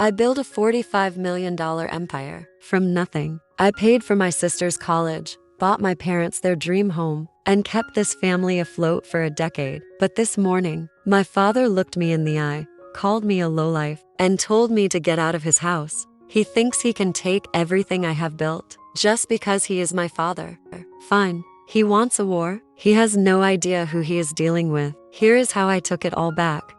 I built a $45 million empire from nothing. I paid for my sister's college, bought my parents their dream home, and kept this family afloat for a decade. But this morning, my father looked me in the eye, called me a lowlife, and told me to get out of his house. He thinks he can take everything I have built just because he is my father. Fine. He wants a war. He has no idea who he is dealing with. Here is how I took it all back.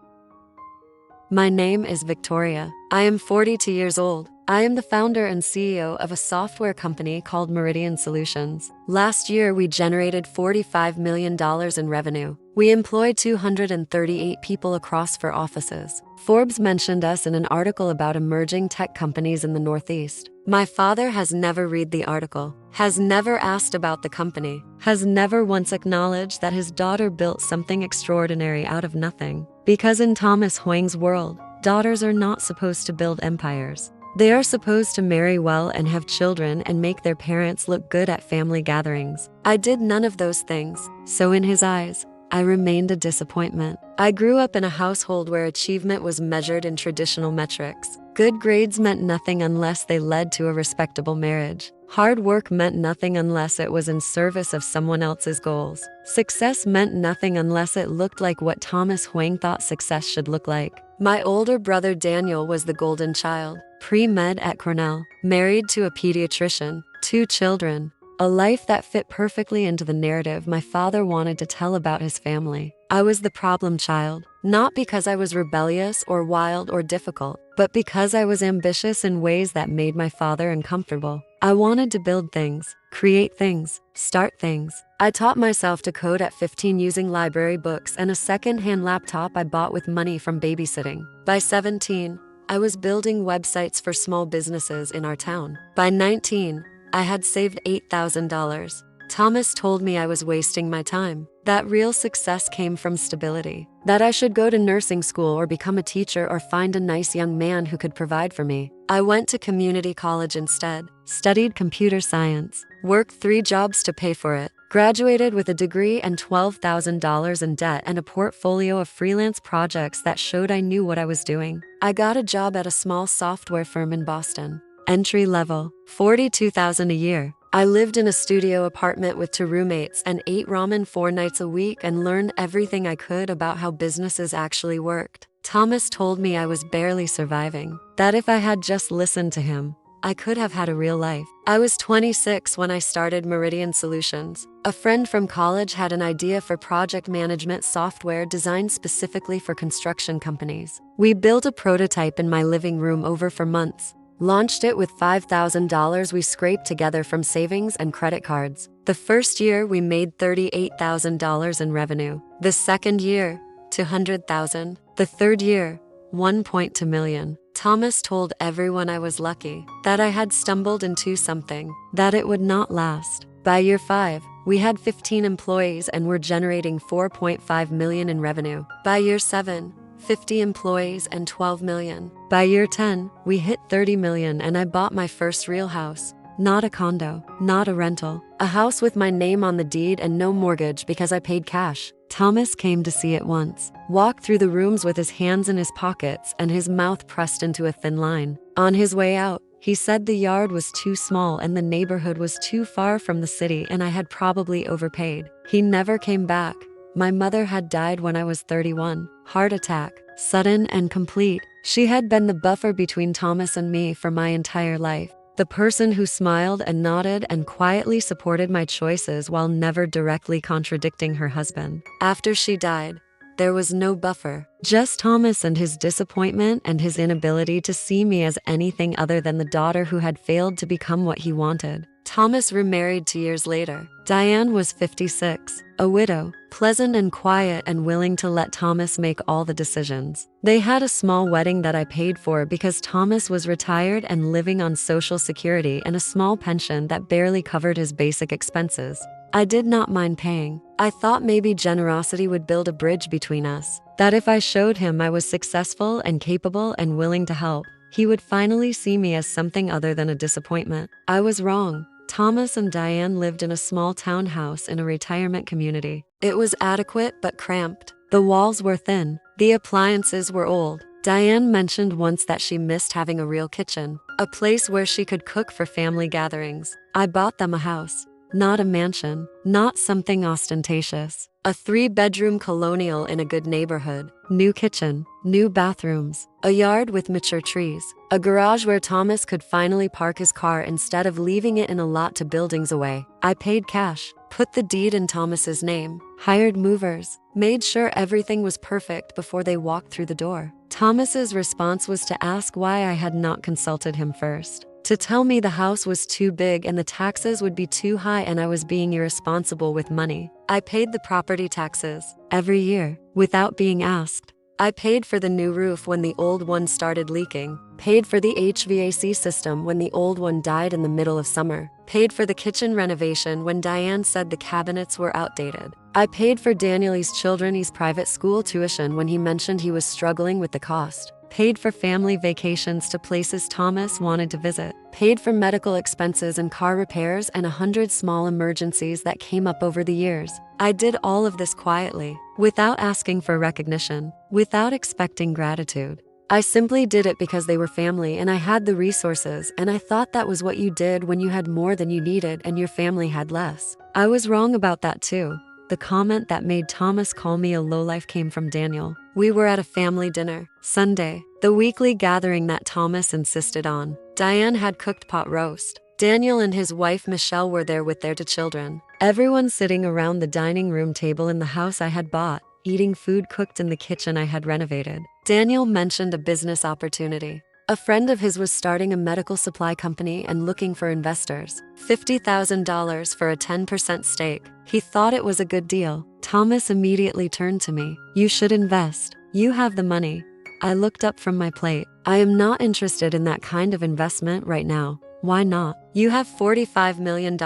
My name is Victoria. I am 42 years old. I am the founder and CEO of a software company called Meridian Solutions. Last year, we generated $45 million in revenue. We employ 238 people across 4 offices. Forbes mentioned us in an article about emerging tech companies in the Northeast. My father has never read the article, has never asked about the company, has never once acknowledged that his daughter built something extraordinary out of nothing. Because in Thomas Hoang's world, daughters are not supposed to build empires. They are supposed to marry well and have children and make their parents look good at family gatherings. I did none of those things, so in his eyes, I remained a disappointment. I grew up in a household where achievement was measured in traditional metrics. Good grades meant nothing unless they led to a respectable marriage. Hard work meant nothing unless it was in service of someone else's goals. Success meant nothing unless it looked like what Thomas Hoang thought success should look like. My older brother Daniel was the golden child, pre-med at Cornell, married to a pediatrician, 2 children, a life that fit perfectly into the narrative my father wanted to tell about his family. I was the problem child, not because I was rebellious or wild or difficult, but because I was ambitious in ways that made my father uncomfortable. I wanted to build things, create things, start things. I taught myself to code at 15 using library books and a second-hand laptop I bought with money from babysitting. By 17, I was building websites for small businesses in our town. By 19, I had saved $8,000. Thomas told me I was wasting my time, that real success came from stability, that I should go to nursing school or become a teacher or find a nice young man who could provide for me. I went to community college instead, studied computer science, worked 3 jobs to pay for it, graduated with a degree and $12,000 in debt and a portfolio of freelance projects that showed I knew what I was doing. I got a job at a small software firm in Boston. Entry level, $42,000 a year. I lived in a studio apartment with 2 roommates and ate ramen 4 nights a week and learned everything I could about how businesses actually worked. Thomas told me I was barely surviving, that if I had just listened to him, I could have had a real life. I was 26 when I started Meridian Solutions. A friend from college had an idea for project management software designed specifically for construction companies. We built a prototype in my living room over 4 months. Launched it with $5,000 we scraped together from savings and credit cards. The first year we made $38,000 in revenue. The second year, $200,000. The third year, $1.2 million. Thomas told everyone I was lucky, that I had stumbled into something, that it would not last. By year 5, we had 15 employees and were generating $4.5 million in revenue. By year 7, 50 employees and $12 million. By year 10, we hit $30 million and I bought my first real house. Not a condo, not a rental, a house with my name on the deed and no mortgage because I paid cash. Thomas came to see it once, walked through the rooms with his hands in his pockets and his mouth pressed into a thin line. On his way out, he said the yard was too small and the neighborhood was too far from the city and I had probably overpaid. He never came back. My mother had died when I was 31, heart attack, sudden and complete. She had been the buffer between Thomas and me for my entire life. The person who smiled and nodded and quietly supported my choices while never directly contradicting her husband. After she died, there was no buffer, just Thomas and his disappointment and his inability to see me as anything other than the daughter who had failed to become what he wanted. Thomas remarried 2 years later. Diane was 56, a widow, pleasant and quiet and willing to let Thomas make all the decisions. They had a small wedding that I paid for because Thomas was retired and living on Social Security and a small pension that barely covered his basic expenses. I did not mind paying. I thought maybe generosity would build a bridge between us, that if I showed him I was successful and capable and willing to help, he would finally see me as something other than a disappointment. I was wrong. Thomas and Diane lived in a small townhouse in a retirement community. It was adequate but cramped. The walls were thin. The appliances were old. Diane mentioned once that she missed having a real kitchen, a place where she could cook for family gatherings. I bought them a house, not a mansion, not something ostentatious. A 3-bedroom colonial in a good neighborhood, new kitchen, new bathrooms, a yard with mature trees, a garage where Thomas could finally park his car instead of leaving it in a lot 2 buildings away. I paid cash, put the deed in Thomas's name, hired movers, made sure everything was perfect before they walked through the door. Thomas's response was to ask why I had not consulted him first, to tell me the house was too big and the taxes would be too high and I was being irresponsible with money. I paid the property taxes every year without being asked. I paid for the new roof when the old one started leaking, paid for the HVAC system when the old one died in the middle of summer, paid for the kitchen renovation when Diane said the cabinets were outdated. I paid for Daniel's children's private school tuition when he mentioned he was struggling with the cost, paid for family vacations to places Thomas wanted to visit, paid for medical expenses and car repairs and 100 small emergencies that came up over the years. I did all of this quietly, without asking for recognition, without expecting gratitude. I simply did it because they were family and I had the resources, and I thought that was what you did when you had more than you needed and your family had less. I was wrong about that too. The comment that made Thomas call me a lowlife came from Daniel. We were at a family dinner, Sunday, the weekly gathering that Thomas insisted on. Diane had cooked pot roast. Daniel and his wife Michelle were there with their 2 children. Everyone sitting around the dining room table in the house I had bought, eating food cooked in the kitchen I had renovated. Daniel mentioned a business opportunity. A friend of his was starting a medical supply company and looking for investors. $50,000 for a 10% stake. He thought it was a good deal. Thomas immediately turned to me. You should invest. You have the money. I looked up from my plate. I am not interested in that kind of investment right now. Why not? You have $45 million.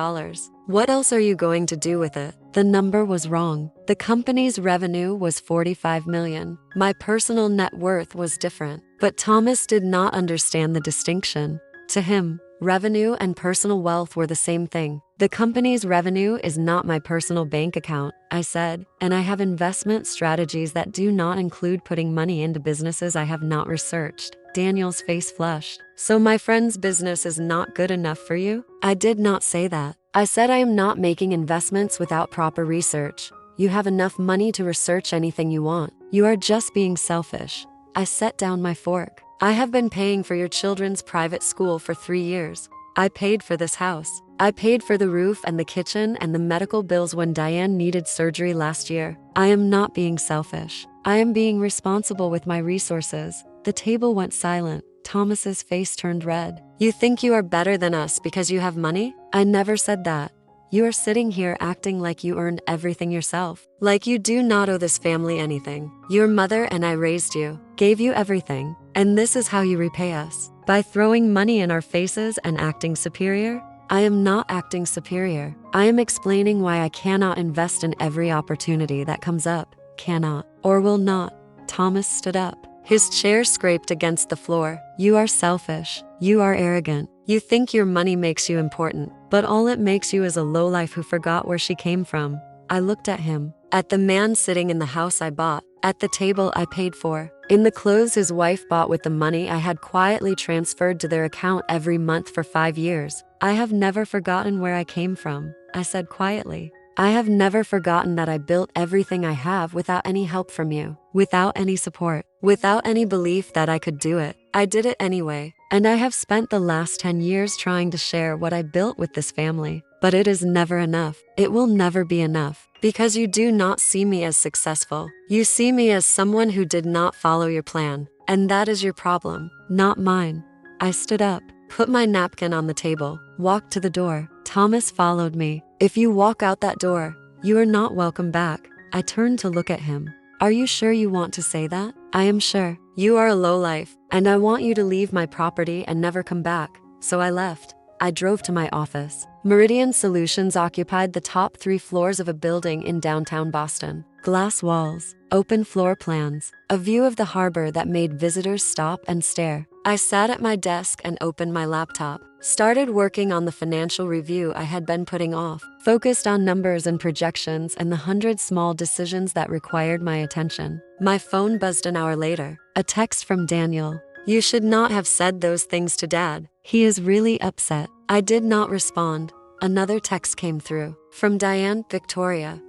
What else are you going to do with it? The number was wrong. The company's revenue was $45 million. My personal net worth was different. But Thomas did not understand the distinction. To him, revenue and personal wealth were the same thing. The company's revenue is not my personal bank account, I said, and I have investment strategies that do not include putting money into businesses I have not researched. Daniel's face flushed. So my friend's business is not good enough for you? I did not say that. I said I am not making investments without proper research. You have enough money to research anything you want. You are just being selfish. I set down my fork. I have been paying for your children's private school for 3 years. I paid for this house. I paid for the roof and the kitchen and the medical bills when Diane needed surgery last year. I am not being selfish. I am being responsible with my resources. The table went silent. Thomas's face turned red. You think you are better than us because you have money? I never said that. You are sitting here acting like you earned everything yourself. Like you do not owe this family anything. Your mother and I raised you, gave you everything, and this is how you repay us. By throwing money in our faces and acting superior? I am not acting superior. I am explaining why I cannot invest in every opportunity that comes up. Cannot, or will not. Thomas stood up. His chair scraped against the floor. You are selfish. You are arrogant. You think your money makes you important, but all it makes you is a lowlife who forgot where she came from. I looked at him, at the man sitting in the house I bought, at the table I paid for, in the clothes his wife bought with the money I had quietly transferred to their account every month for 5 years. I have never forgotten where I came from, I said quietly. I have never forgotten that I built everything I have without any help from you, without any support, without any belief that I could do it. I did it anyway, and I have spent the last 10 years trying to share what I built with this family. But it is never enough. It will never be enough, because you do not see me as successful. You see me as someone who did not follow your plan, and that is your problem, not mine. I stood up, put my napkin on the table, walked to the door. Thomas followed me. If you walk out that door, you are not welcome back. I turned to look at him. Are you sure you want to say that? I am sure. You are a lowlife, and I want you to leave my property and never come back. So I left. I drove to my office. Meridian Solutions occupied the top 3 floors of a building in downtown Boston. Glass walls, open floor plans, a view of the harbor that made visitors stop and stare. I sat at my desk and opened my laptop, started working on the financial review I had been putting off, focused on numbers and projections and the 100 small decisions that required my attention. My phone buzzed an hour later, a text from Daniel. "You should not have said those things to Dad. He is really upset." I did not respond. Another text came through from Diane. "Victoria,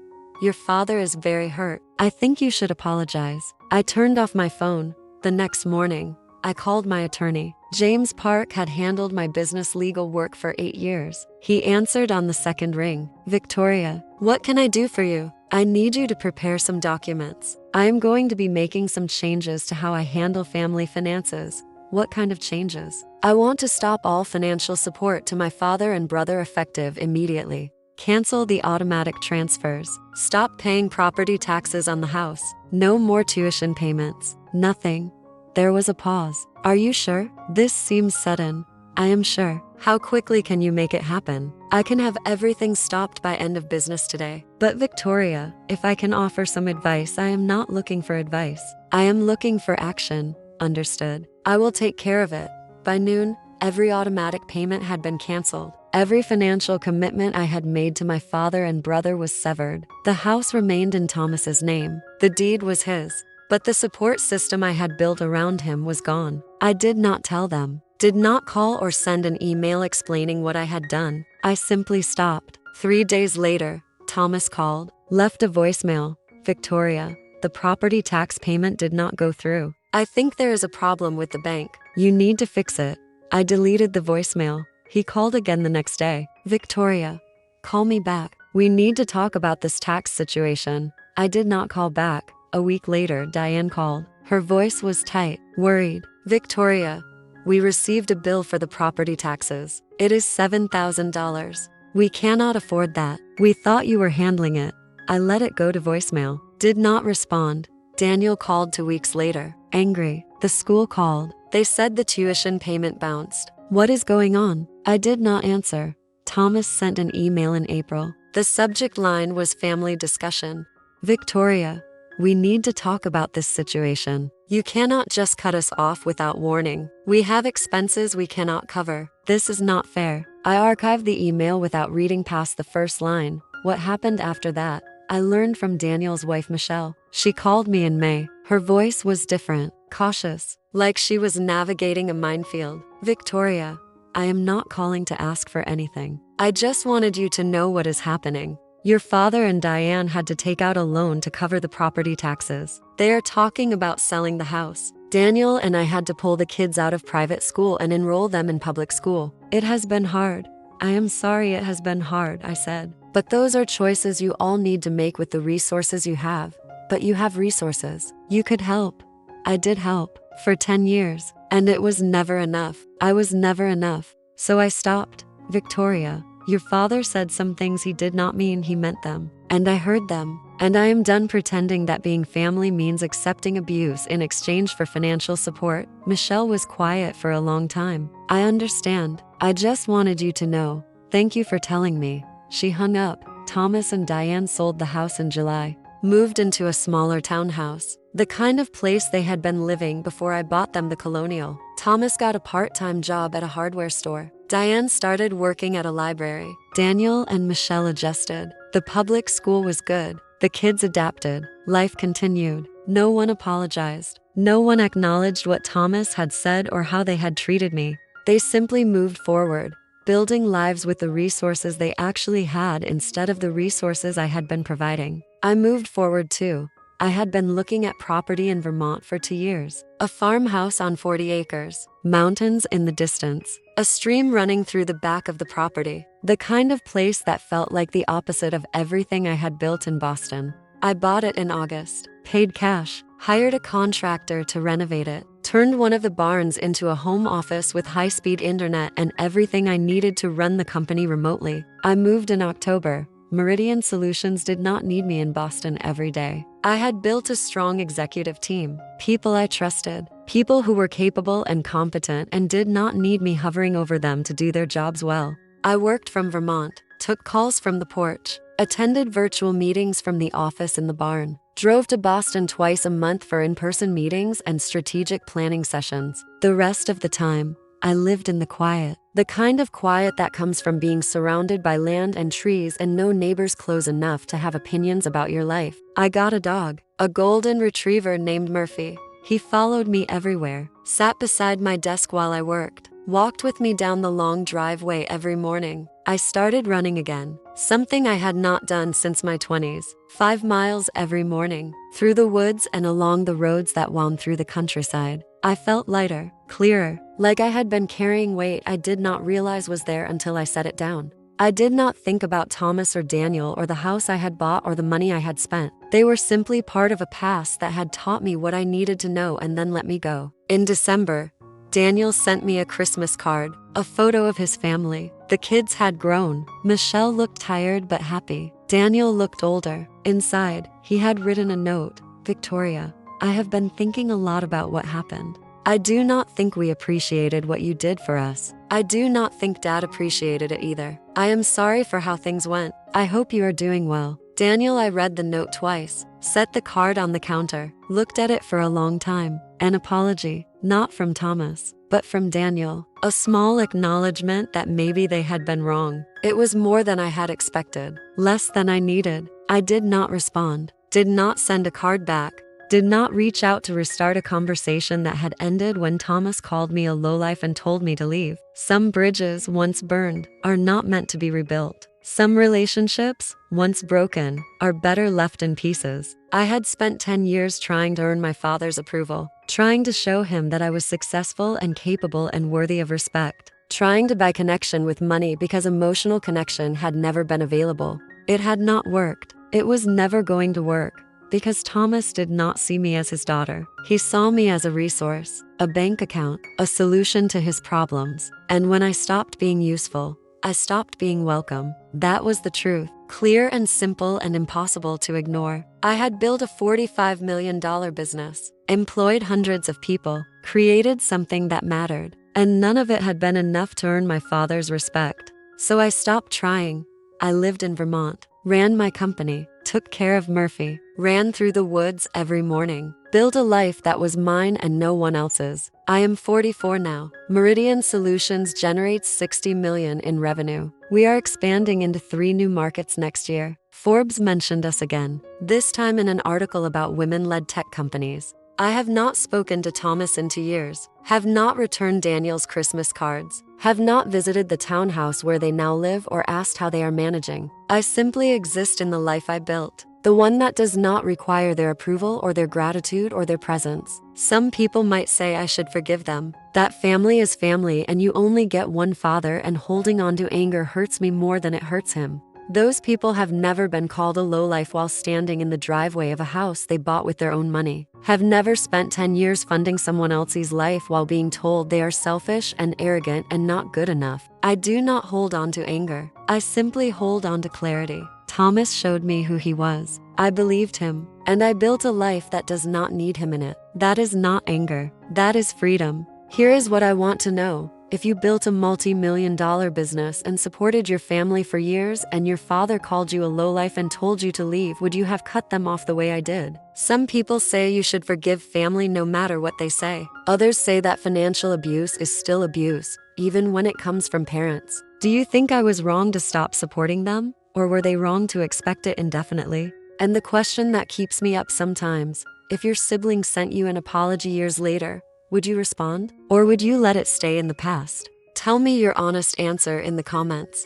your father is very hurt. I think you should apologize." I turned off my phone. The next morning, I called my attorney. James Park had handled my business legal work for 8 years. He answered on the second ring. "Victoria, what can I do for you? I need you to prepare some documents. I am going to be making some changes to how I handle family finances." "What kind of changes?" "I want to stop all financial support to my father and brother effective immediately. Cancel the automatic transfers. Stop paying property taxes on the house. No more tuition payments. Nothing." There was a pause. "Are you sure? This seems sudden." "I am sure." "How quickly can you make it happen?" "I can have everything stopped by end of business today." "But Victoria, if I can offer some advice, I am not looking for advice. I am looking for action." "Understood. I will take care of it." By noon, every automatic payment had been canceled. Every financial commitment I had made to my father and brother was severed. The house remained in Thomas's name. The deed was his. But the support system I had built around him was gone. I did not tell them, did not call or send an email explaining what I had done. I simply stopped. 3 days later, Thomas called, left a voicemail. "Victoria, the property tax payment did not go through. I think there is a problem with the bank. You need to fix it." I deleted the voicemail. He called again the next day. "Victoria, call me back. We need to talk about this tax situation." I did not call back. A week later, Diane called. Her voice was tight, worried. "Victoria, we received a bill for the property taxes. It is $7,000. We cannot afford that. We thought you were handling it." I let it go to voicemail. Did not respond. Daniel called 2 weeks later, angry. The school called. They said the tuition payment bounced. "What is going on?" I did not answer. Thomas sent an email in April. The subject line was family discussion. "Victoria, we need to talk about this situation. You cannot just cut us off without warning. We have expenses we cannot cover. This is not fair." I archived the email without reading past the first line. What happened after that? I learned from Daniel's wife, Michelle. She called me in May. Her voice was different, cautious, like she was navigating a minefield. "Victoria, I am not calling to ask for anything. I just wanted you to know what is happening. Your father and Diane had to take out a loan to cover the property taxes. They are talking about selling the house. Daniel and I had to pull the kids out of private school and enroll them in public school. It has been hard. I am sorry it has been hard," I said. "But those are choices you all need to make with the resources you have." "But you have resources. You could help." I did help for 10 years, and it was never enough. I was never enough. So I stopped. "Victoria, your father said some things he did not mean he meant them. And I heard them. And I am done pretending that being family means accepting abuse in exchange for financial support." Michelle was quiet for a long time. "I understand. I just wanted you to know. Thank you for telling me." She hung up. Thomas and Diane sold the house in July, moved into a smaller townhouse, the kind of place they had been living before I bought them the Colonial. Thomas got a part-time job at a hardware store. Diane started working at a library. Daniel and Michelle adjusted. The public school was good. The kids adapted. Life continued. No one apologized. No one acknowledged what Thomas had said or how they had treated me. They simply moved forward, building lives with the resources they actually had instead of the resources I had been providing. I moved forward too. I had been looking at property in Vermont for 2 years. A farmhouse on 40 acres, mountains in the distance, a stream running through the back of the property. The kind of place that felt like the opposite of everything I had built in Boston. I bought it in August, paid cash, hired a contractor to renovate it, turned one of the barns into a home office with high-speed internet and everything I needed to run the company remotely. I moved in October. Meridian Solutions did not need me in Boston every day. I had built a strong executive team, people I trusted, people who were capable and competent and did not need me hovering over them to do their jobs well. I worked from Vermont, took calls from the porch, attended virtual meetings from the office in the barn, Drove to Boston twice a month for in-person meetings and strategic planning sessions. The rest of the time, I lived in the quiet. The kind of quiet that comes from being surrounded by land and trees and no neighbors close enough to have opinions about your life. I got a dog, a golden retriever named Murphy. He followed me everywhere, sat beside my desk while I worked, walked with me down the long driveway every morning. I started running again, something I had not done since my 20s. 5 miles every morning, through the woods and along the roads that wound through the countryside. I felt lighter, clearer, like I had been carrying weight I did not realize was there until I set it down. I did not think about Thomas or Daniel or the house I had bought or the money I had spent. They were simply part of a past that had taught me what I needed to know and then let me go. In December, Daniel sent me a Christmas card, a photo of his family. The kids had grown. Michelle looked tired but happy. Daniel looked older. Inside, he had written a note. Victoria, I have been thinking a lot about what happened. I do not think we appreciated what you did for us. I do not think Dad appreciated it either. I am sorry for how things went. I hope you are doing well. Daniel, I read the note twice, set the card on the counter, looked at it for a long time. An apology, not from Thomas, but from Daniel. A small acknowledgement that maybe they had been wrong. It was more than I had expected, less than I needed. I did not respond, did not send a card back, did not reach out to restart a conversation that had ended when Thomas called me a lowlife and told me to leave. Some bridges, once burned, are not meant to be rebuilt. Some relationships, once broken, are better left in pieces. I had spent 10 years trying to earn my father's approval, trying to show him that I was successful and capable and worthy of respect, trying to buy connection with money because emotional connection had never been available. It had not worked. It was never going to work. Because Thomas did not see me as his daughter. He saw me as a resource, a bank account, a solution to his problems. And when I stopped being useful, I stopped being welcome. That was the truth, clear and simple and impossible to ignore. I had built a $45 million business, employed hundreds of people, created something that mattered, and none of it had been enough to earn my father's respect. So I stopped trying. I lived in Vermont, ran my company, took care of Murphy, ran through the woods every morning, built a life that was mine and no one else's. I am 44 now. Meridian Solutions generates $60 million in revenue. We are expanding into 3 new markets next year. Forbes mentioned us again, this time in an article about women-led tech companies. I have not spoken to Thomas in 2 years, have not returned Daniel's Christmas cards, have not visited the townhouse where they now live or asked how they are managing. I simply exist in the life I built, the one that does not require their approval or their gratitude or their presence. Some people might say I should forgive them. That family is family and you only get one father, and holding on to anger hurts me more than it hurts him. Those people have never been called a lowlife while standing in the driveway of a house they bought with their own money, have never spent 10 years funding someone else's life while being told they are selfish and arrogant and not good enough. I do not hold on to anger. I simply hold on to clarity. Thomas showed me who he was. I believed him, and I built a life that does not need him in it. That is not anger. That is freedom. Here is what I want to know. If you built a multi-million-dollar business and supported your family for years and your father called you a lowlife and told you to leave, would you have cut them off the way I did? Some people say you should forgive family no matter what they say. Others say that financial abuse is still abuse, even when it comes from parents. Do you think I was wrong to stop supporting them? Or were they wrong to expect it indefinitely? And the question that keeps me up sometimes, if your sibling sent you an apology years later, would you respond? Or would you let it stay in the past? Tell me your honest answer in the comments.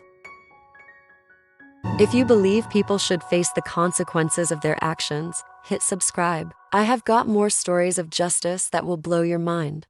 If you believe people should face the consequences of their actions, hit subscribe. I have got more stories of justice that will blow your mind.